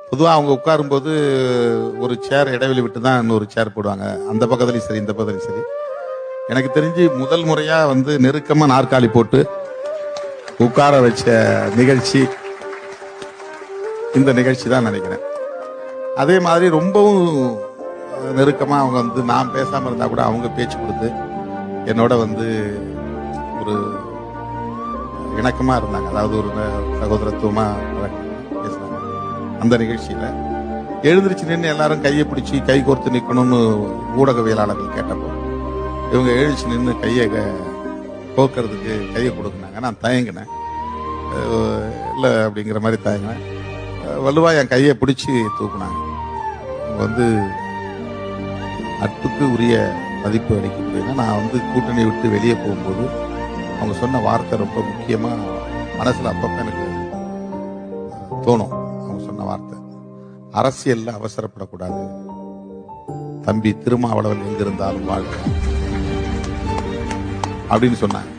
பொதுவாக அவங்க உட்காரும்போது ஒரு சேர் இடைவெளி விட்டு தான் இன்னொரு சேர் போடுவாங்க. அந்த பக்கத்துலையும் சரி இந்த பக்கத்துலையும் சரி. எனக்கு தெரிஞ்சு முதல் முறையாக வந்து நெருக்கமாக நாற்காலி போட்டு உட்கார வச்ச நிகழ்ச்சி இந்த நிகழ்ச்சி தான் நினைக்கிறேன். அதே மாதிரி ரொம்பவும் நெருக்கமாக அவங்க வந்து நான் பேசாமல் இருந்தால் கூட அவங்க பேச்சு கொடுத்து என்னோட வந்து ஒரு இணக்கமாக இருந்தாங்க. அதாவது ஒரு சகோதரத்துவமாக பேசினாங்க. அந்த நிகழ்ச்சியில் எழுந்திருச்சு நின்று எல்லாரும் கையை பிடிச்சி கை கோர்த்து நிற்கணும்னு ஊடகவியலாளர்கள் கேட்டப்போ இவங்க எழுந்திருச்சு நின்று கையை கோர்க்கறதுக்கு கையை கொடுக்குனாங்க. நான் தயங்கினேன். இல்லை அப்படிங்கிற மாதிரி தயங்கினேன். வலுவா என் கையை பிடிச்சி தூக்குனாங்க. அவங்க வந்து நட்புக்கு உரிய மதிப்பு அளிக்கக்கூடியது. நான் வந்து கூட்டணி விட்டு வெளியே போகும்போது அவங்க சொன்ன வார்த்தை ரொம்ப முக்கியமாக மனசில் அப்பப்போ எனக்கு தோணும். அவங்க சொன்ன வார்த்தை, அரசியல்ல அவசரப்படக்கூடாது தம்பி, திருமாவளவன் எங்கிருந்தாலும் வாழ்க்கை அப்படின்னு சொன்னாங்க.